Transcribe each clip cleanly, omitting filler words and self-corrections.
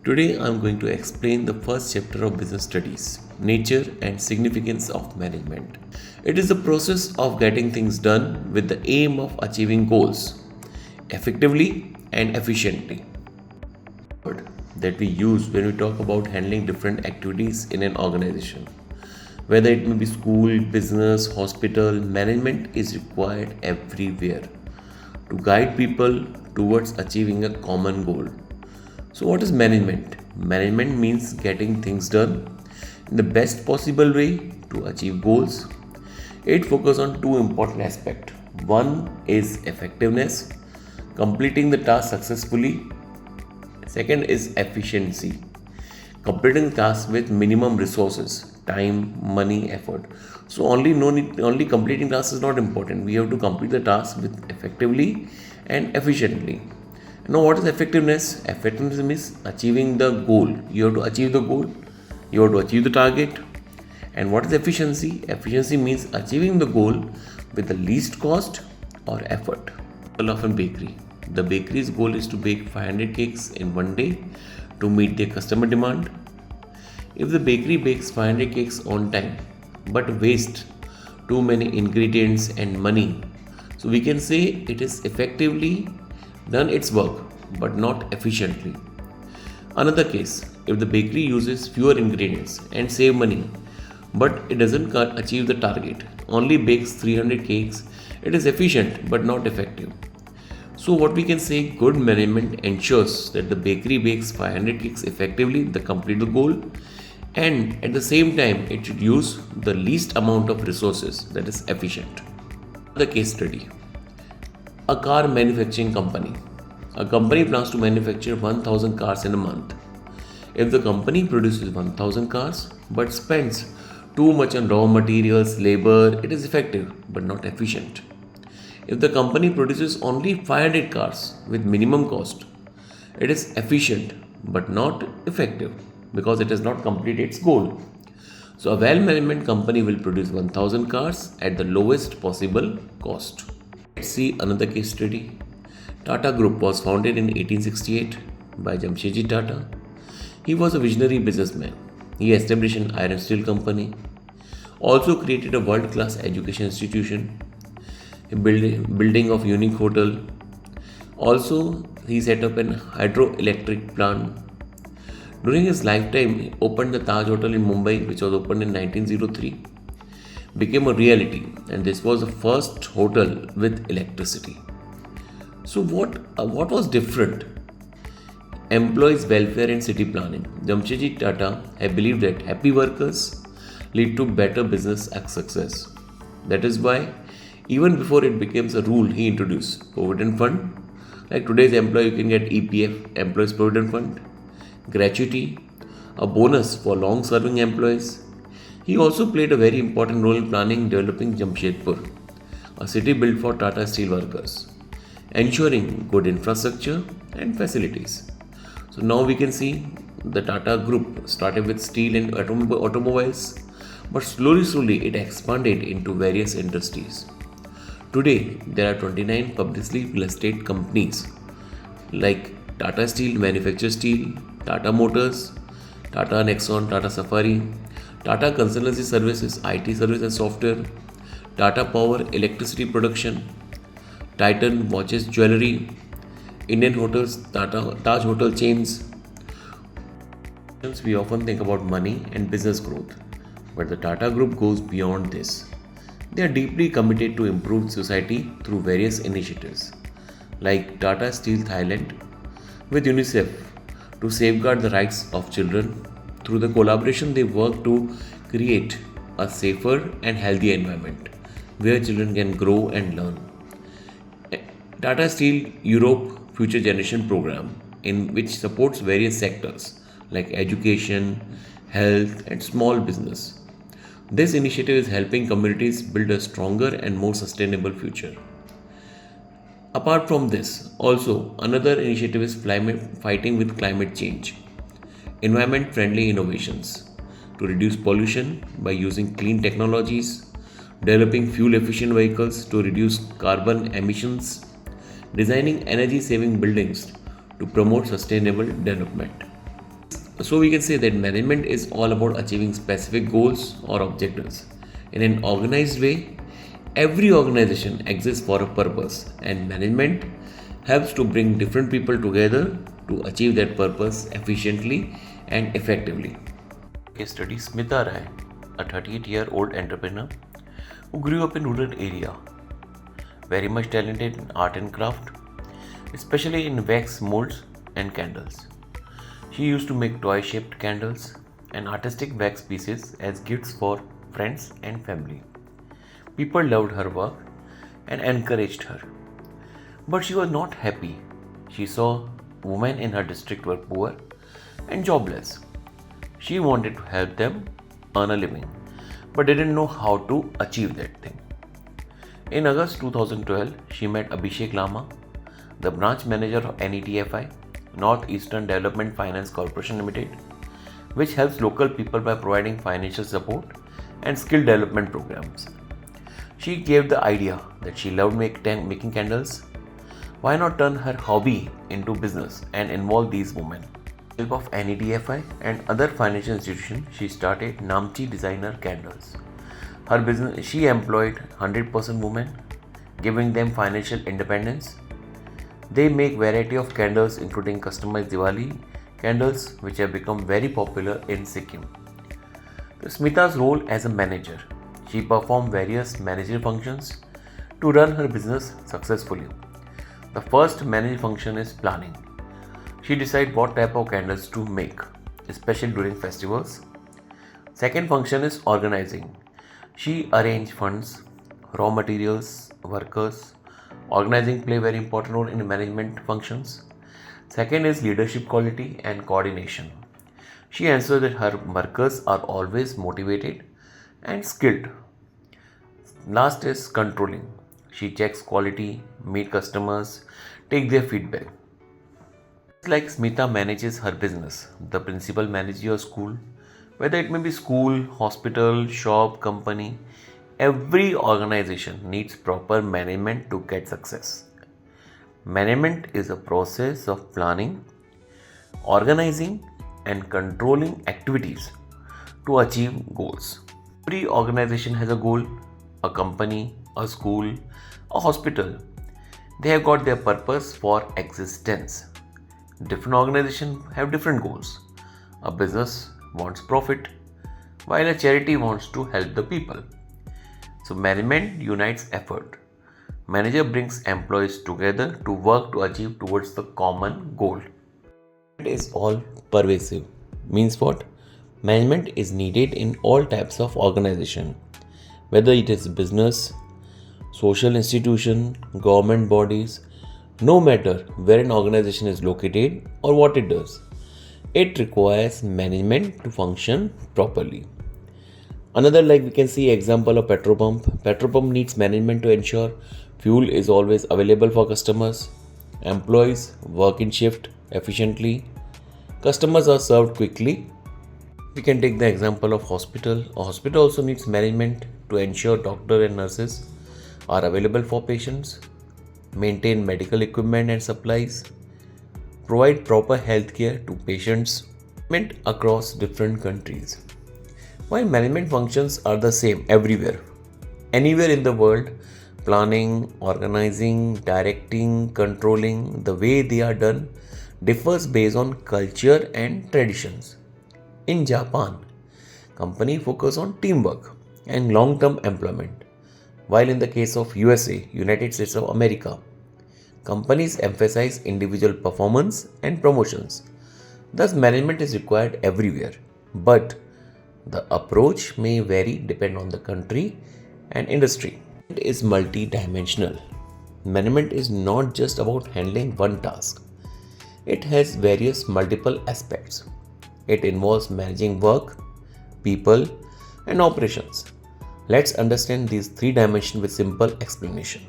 Today I am going to explain the first chapter of business studies, nature and significance of management. It is the process of getting things done with the aim of achieving goals effectively and efficiently. Word that we use when we talk about handling different activities in an organization. Whether it may be school, business, hospital, management is required everywhere to guide people towards achieving a common goal. So, what is management? Management means getting things done in the best possible way to achieve goals. It focuses on two important aspects. One is effectiveness, completing the task successfully. Second is efficiency, completing the task with minimum resources, time, money, effort. So only completing tasks is not important. We have to complete the task with effectively and efficiently. Now, what is effectiveness? Effectiveness means achieving the goal. You have to achieve the goal, you have to achieve the target. And what is efficiency? Efficiency means achieving the goal with the least cost or effort. Of a bakery. The bakery's goal is to bake 500 cakes in one day to meet their customer demand. If the bakery bakes 500 cakes on time but wastes too many ingredients and money, so we can say it is effectively done its work but not efficiently. Another case, if the bakery uses fewer ingredients and save money but it doesn't achieve the target, only bakes 300 cakes, it is efficient but not effective. So what we can say, good management ensures that the bakery bakes 500 cakes effectively to complete the goal, and at the same time it should use the least amount of resources, that is efficient. The case study. A car manufacturing company. A company plans to manufacture 1000 cars in a month. If the company produces 1000 cars but spends too much on raw materials, labor, it is effective but not efficient. If the company produces only 500 cars with minimum cost, it is efficient but not effective because it has not completed its goal. So, a well management company will produce 1000 cars at the lowest possible cost. Let's see another case study. Tata Group was founded in 1868 by Jamshedji Tata. He was a visionary businessman. He established an iron steel company, also created a world class education institution, a building of unique hotel. Also, he set up an hydroelectric plant. During his lifetime, he opened the Taj Hotel in Mumbai, which was opened in 1903, became a reality, and this was the first hotel with electricity. So, what was different? Employees' welfare and city planning. Jamshedji Tata had believed that happy workers lead to better business success. That is why, even before it becomes a rule, he introduced Provident Fund. Like today's employee, you can get EPF, Employees Provident Fund, gratuity, a bonus for long serving employees. He also played a very important role in planning developing Jamshedpur, a city built for Tata Steel workers, ensuring good infrastructure and facilities. So now we can see the Tata Group started with steel and automobiles, but slowly it expanded into various industries. Today, there are 29 publicly listed companies like Tata Steel manufactures steel, Tata Motors, Tata Nexon, Tata Safari, Tata Consultancy Services, IT service and software, Tata Power electricity production, Titan watches jewelry, Indian hotels, Tata Taj hotel chains. We often think about money and business growth, but the Tata Group goes beyond this. They are deeply committed to improve society through various initiatives, like Tata Steel Thailand with UNICEF to safeguard the rights of children. Through the collaboration, they work to create a safer and healthier environment where children can grow and learn. Tata Steel Europe Future Generation program, in which supports various sectors like education, health, and small business. This initiative is helping communities build a stronger and more sustainable future. Apart from this, also another initiative is fighting with climate change, environment friendly innovations to reduce pollution by using clean technologies, developing fuel efficient vehicles to reduce carbon emissions, designing energy saving buildings to promote sustainable development. So we can say that management is all about achieving specific goals or objectives. In an organized way, every organization exists for a purpose, and management helps to bring different people together to achieve that purpose efficiently and effectively. Case study: Smita Rai, a 38-year-old entrepreneur who grew up in rural area, very much talented in art and craft, especially in wax molds and candles. She used to make toy-shaped candles and artistic wax pieces as gifts for friends and family. People loved her work and encouraged her. But she was not happy. She saw women in her district were poor and jobless. She wanted to help them earn a living, but didn't know how to achieve that thing. In August 2012, she met Abhishek Lama, the branch manager of NETFI, Northeastern Development Finance Corporation Limited, which helps local people by providing financial support and skill development programs. She gave the idea that she loved making candles. Why not turn her hobby into business and involve these women? With the help of NEDFI and other financial institutions, she started Namchi Designer Candles. Her business, she employed 100% women, giving them financial independence. They make variety of candles including customized Diwali candles which have become very popular in Sikkim. Smita's role as a manager. She performed various managerial functions to run her business successfully. The first managerial function is planning. She decides what type of candles to make, especially during festivals. Second function is organizing. She arranges funds, raw materials, workers. Organizing play very important role in management functions. Second is leadership quality and coordination. She ensures that her workers are always motivated and skilled. Last is controlling. She checks quality, meet customers, take their feedback. It's like Smita manages her business. The principal manages your school, whether it may be school, hospital, shop, company. Every organization needs proper management to get success. Management is a process of planning, organizing, and controlling activities to achieve goals. Every organization has a goal, a company, a school, a hospital. They have got their purpose for existence. Different organizations have different goals. A business wants profit, while a charity wants to help the people. So management unites effort. Manager brings employees together to work to achieve towards the common goal. It is all pervasive. Means what? Management is needed in all types of organization, whether it is business, social institution, government bodies, no matter where an organization is located or what it does. It requires management to function properly. Another, like we can see example of petrol pump. Petrol pump needs management to ensure fuel is always available for customers. Employees work in shift efficiently. Customers are served quickly. We can take the example of hospital. A hospital also needs management to ensure doctor and nurses are available for patients, maintain medical equipment and supplies, provide proper health care to patients across different countries. While management functions are the same everywhere, anywhere in the world, planning, organizing, directing, controlling, the way they are done differs based on culture and traditions. In Japan, companies focus on teamwork and long-term employment, while in the case of USA, United States of America, companies emphasize individual performance and promotions. Thus, management is required everywhere, but the approach may vary depending on the country and industry. It is multi-dimensional. Management is not just about handling one task. It has various multiple aspects. It involves managing work, people, and operations. Let's understand these three dimensions with simple explanation.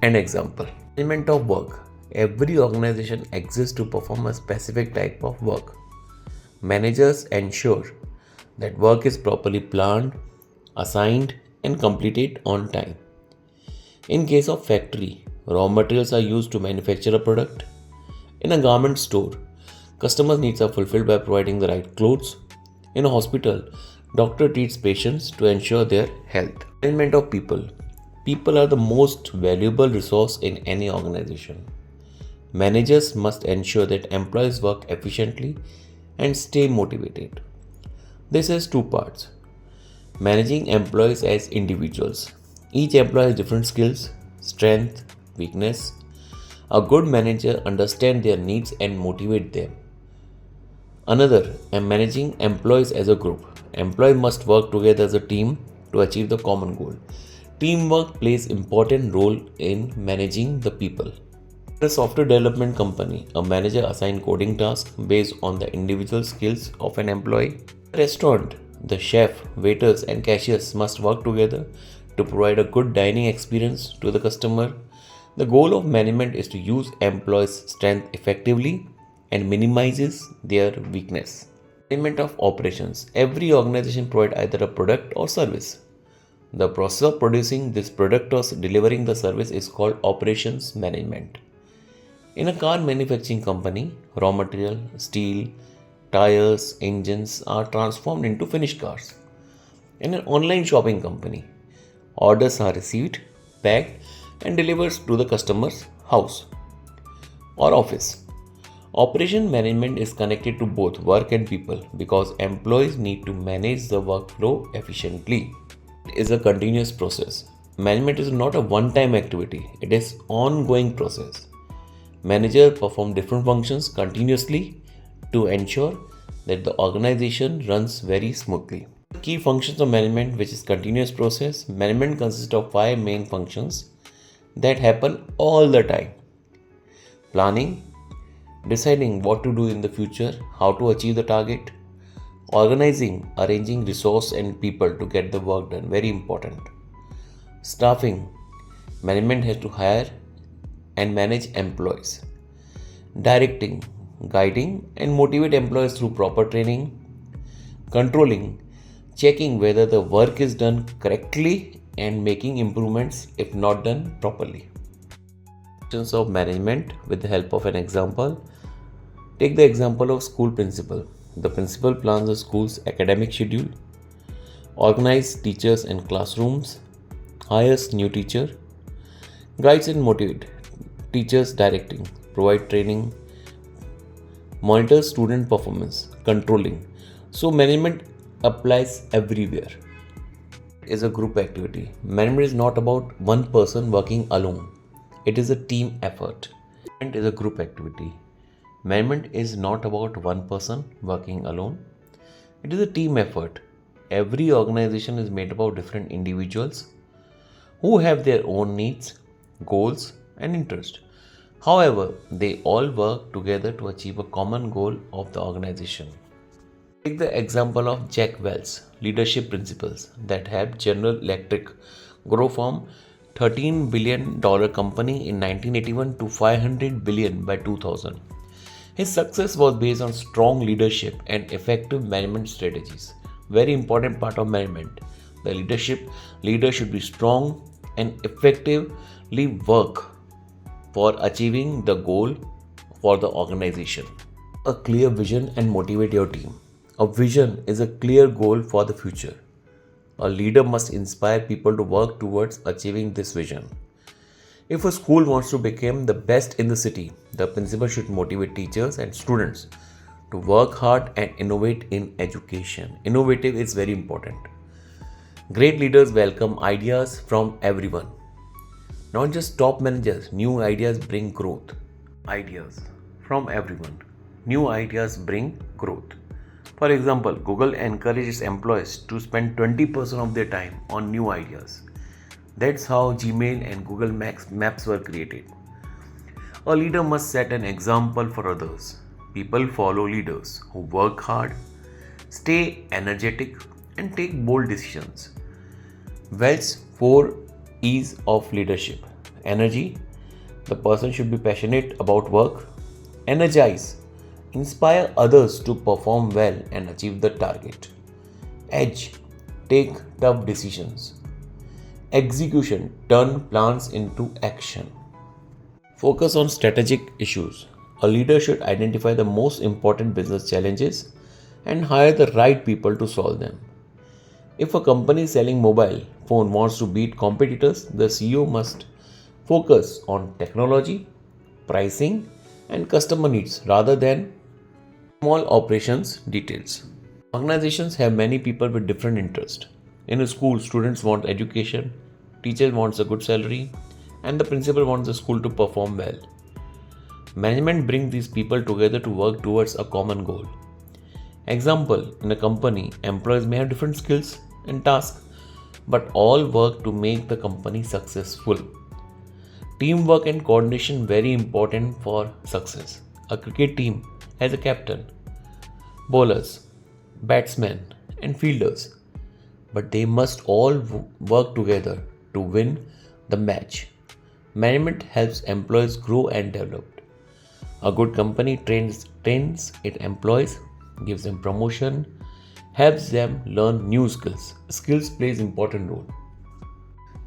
An example. Management of work. Every organization exists to perform a specific type of work. Managers ensure that work is properly planned, assigned, and completed on time. In case of factory, raw materials are used to manufacture a product. In a garment store, Customers' needs are fulfilled by providing the right clothes. In a hospital, doctor treats patients to ensure their health. Management of people. People are the most valuable resource in any organization. Managers must ensure that employees work efficiently and stay motivated. This has two parts. Managing employees as individuals. Each employee has different skills, strength, weakness. A good manager understands their needs and motivate them. Another, managing employees as a group. Employees must work together as a team to achieve the common goal. Teamwork plays important role in managing the people. In a software development company, a manager assigns coding tasks based on the individual skills of an employee. In a restaurant, the chef, waiters, and cashiers must work together to provide a good dining experience to the customer. The goal of management is to use employees' strength effectively and minimizes their weakness. Management of operations. Every organization provides either a product or service. The process of producing this product or delivering the service is called operations management. In a car manufacturing company, raw material, steel, tires, engines are transformed into finished cars. In an online shopping company, orders are received, packed, and delivered to the customer's house or office. Operation management is connected to both work and people because employees need to manage the workflow efficiently. It is a continuous process. Management is not a one-time activity, it is an ongoing process. Managers perform different functions continuously to ensure that the organization runs very smoothly. Key functions of management, which is continuous process. Management consists of 5 main functions that happen all the time. Planning, deciding what to do in the future, how to achieve the target. Organizing, arranging resource and people to get the work done, very important. Staffing, management has to hire and manage employees. Directing, guiding and motivate employees through proper training. Controlling, checking whether the work is done correctly and making improvements if not done properly. Functions of management with the help of an example. Take the example of school principal. The principal plans the school's academic schedule, organizes teachers and classrooms, hires new teacher, guides and motivates teachers directing, provide training, monitors student performance, controlling. So management applies everywhere. It is a group activity. Management is not about one person working alone. It is a team effort. Management is a group activity. Management is not about one person working alone. It is a team effort. Every organization is made up of different individuals who have their own needs, goals, and interests. However, they all work together to achieve a common goal of the organization. Take the example of Jack Welch's leadership principles that helped General Electric grow from $13 billion company in 1981 to $500 billion by 2000. His success was based on strong leadership and effective management strategies. Very important part of management. The leader should be strong and effectively work for achieving the goal for the organization. A clear vision and motivate your team. A vision is a clear goal for the future. A leader must inspire people to work towards achieving this vision. If a school wants to become the best in the city, the principal should motivate teachers and students to work hard and innovate in education. Innovative is very important. Great leaders welcome ideas from everyone. Not just top managers, new ideas bring growth. Ideas from everyone. New ideas bring growth. For example, Google encourages employees to spend 20% of their time on new ideas. That's how Gmail and Google Maps were created. A leader must set an example for others. People follow leaders who work hard, stay energetic, and take bold decisions. Welch's 4 E's of leadership. Energy. The person should be passionate about work. Energize. Inspire others to perform well and achieve the target. Edge. Take tough decisions. Execution. Turn plans into action. Focus on strategic issues. A leader should identify the most important business challenges and hire the right people to solve them. If a company selling mobile phone wants to beat competitors, the CEO must focus on technology, pricing, and customer needs rather than small operations details. Organizations have many people with different interests. In a school, students want education, teacher wants a good salary, and the principal wants the school to perform well. Management brings these people together to work towards a common goal. Example, in a company, employees may have different skills and tasks, but all work to make the company successful. Teamwork and coordination very important for success. A cricket team has a captain, bowlers, batsmen, and fielders, but they must all work together to win the match. Management helps employees grow and develop. A good company trains its employees, gives them promotion, helps them learn new skills. Skills plays important role.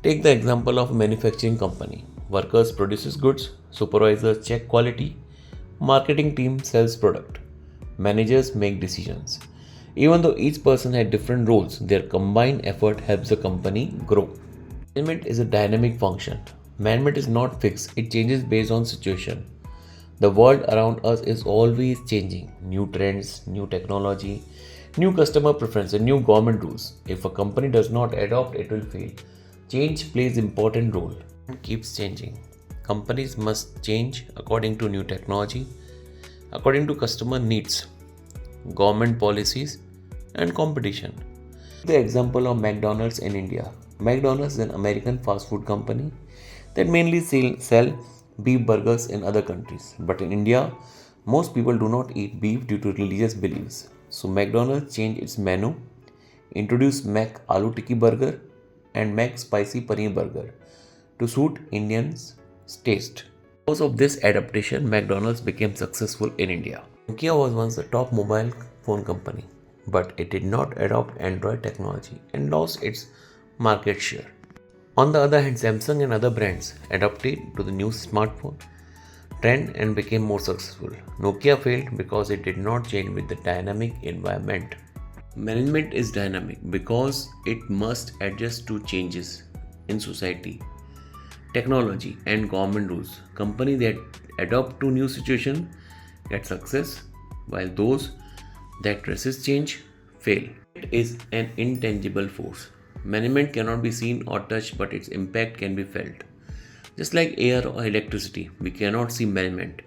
Take the example of a manufacturing company. Workers produces goods, supervisors check quality, marketing team sells product, managers make decisions. Even though each person had different roles, their combined effort helps the company grow. Management is a dynamic function. Management is not fixed, it changes based on situation. The world around us is always changing. New trends, new technology, new customer preferences, new government rules. If a company does not adopt, it will fail. Change plays important role and keeps changing. Companies must change according to new technology, according to customer needs, government policies, and competition. The example of McDonald's in India. McDonald's is an American fast food company that mainly sell beef burgers in other countries. But in India, most people do not eat beef due to religious beliefs. So McDonald's changed its menu, introduced Mac Aloo Tikki Burger and Mac Spicy Paneer Burger to suit Indians' taste. Because of this adaptation, McDonald's became successful in India. Nokia was once the top mobile phone company, but it did not adopt Android technology and lost its market share. On the other hand, Samsung and other brands adapted to the new smartphone trend and became more successful. Nokia failed because it did not change with the dynamic environment. Management is dynamic because it must adjust to changes in society, technology, and government rules. Companies that adapt to new situation get success, while those that resist change fail. It is an intangible force. Management cannot be seen or touched, but its impact can be felt. Just like air or electricity, we cannot see management,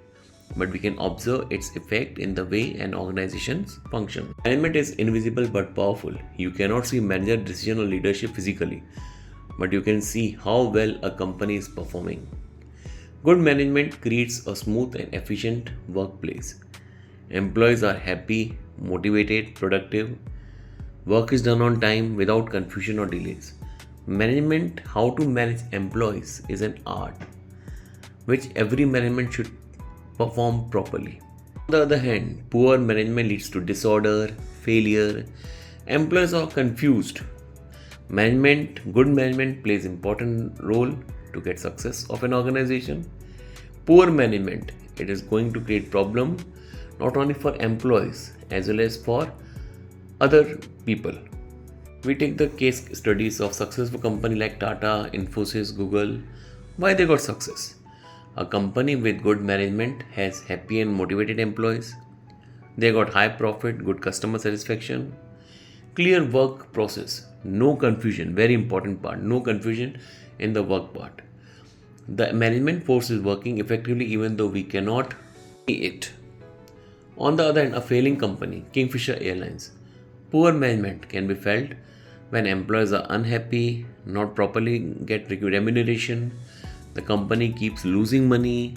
but we can observe its effect in the way an organization functions. Management is invisible but powerful. You cannot see manager decision or leadership physically, but you can see how well a company is performing. Good management creates a smooth and efficient workplace. Employees are happy, motivated, productive. Work is done on time without confusion or delays. Management, how to manage employees, is an art which every management should perform properly. On the other hand, poor management leads to disorder, failure. Employees are confused. Good management plays important role to get success of an organization. Poor management, it is going to create problem not only for employees as well as for other people. We take the case studies of successful company like Tata, Infosys, Google. Why they got success? A company with good management has happy and motivated employees. They got high profit, good customer satisfaction, clear work process, no confusion, very important part, no confusion in the work part. The management force is working effectively even though we cannot see it. On the other hand, a failing company, Kingfisher Airlines. Poor management can be felt when employees are unhappy, not properly get remuneration, the company keeps losing money,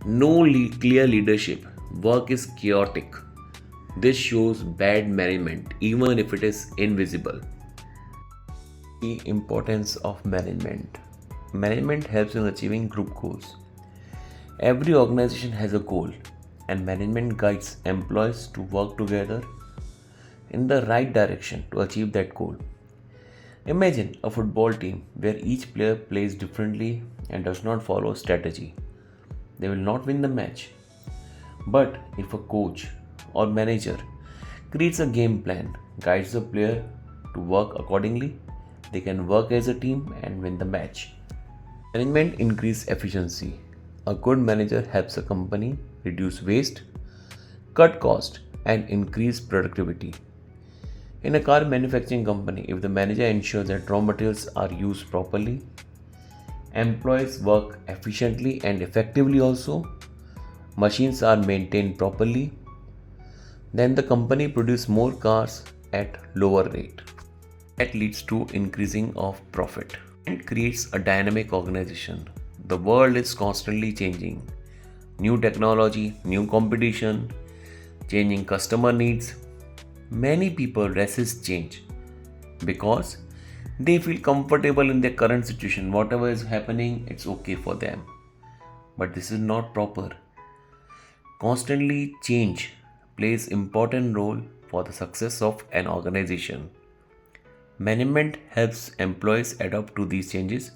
no clear leadership, work is chaotic. This shows bad management even if it is invisible. The importance of management. Management helps in achieving group goals. Every organization has a goal and management guides employees to work together in the right direction to achieve that goal. Imagine a football team where each player plays differently and does not follow strategy. They will not win the match. But if a coach or manager creates a game plan, guides the player to work accordingly, they can work as a team and win the match. Management increase efficiency. A good manager helps a company reduce waste, cut cost, and increase productivity. In a car manufacturing company, if the manager ensures that raw materials are used properly, employees work efficiently and effectively also, machines are maintained properly, then the company produces more cars at lower rate. That leads to increasing of profit and creates a dynamic organization. The world is constantly changing. New technology, new competition, changing customer needs. Many people resist change because they feel comfortable in their current situation. Whatever is happening, it's okay for them. But this is not proper. Constantly change plays important role for the success of an organization. Management helps employees adapt to these changes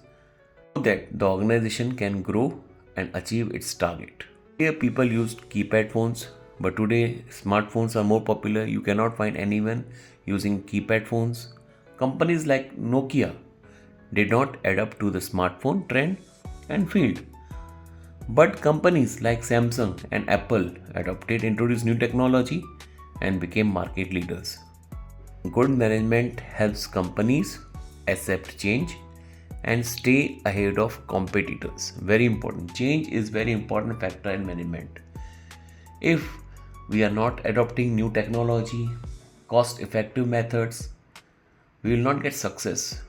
so that the organization can grow and achieve its target. Here people used keypad phones, but today smartphones are more popular. You cannot find anyone using keypad phones. Companies like Nokia did not adapt to the smartphone trend and failed. But companies like Samsung and Apple adopted, introduced new technology and became market leaders. Good management helps companies accept change and stay ahead of competitors. Very important. Change is very important factor in management. If we are not adopting new technology, cost effective methods, we will not get success.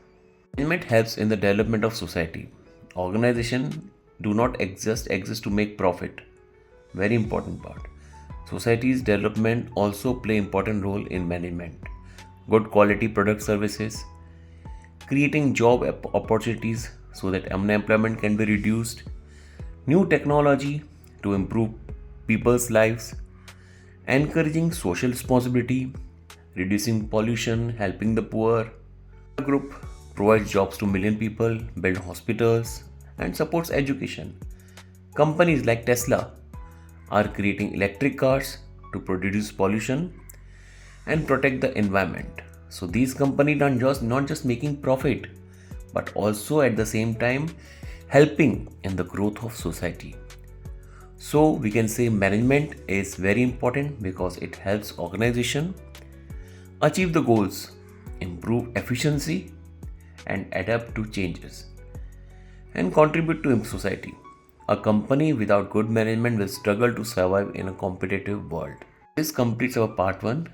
Management helps in the development of society. Organization do not exist to make profit. Very important part. Society's development also play important role in management. Good quality product services, creating job opportunities so that unemployment can be reduced, new technology to improve people's lives, encouraging social responsibility, reducing pollution, helping the poor. The group provides jobs to million people, build hospitals, and supports education. Companies like Tesla are creating electric cars to reduce pollution and protect the environment. So these companies are not just making profit, but also at the same time helping in the growth of society. So we can say management is very important because it helps organization achieve the goals, improve efficiency, and adapt to changes, and contribute to society. A company without good management will struggle to survive in a competitive world. This completes our part 1.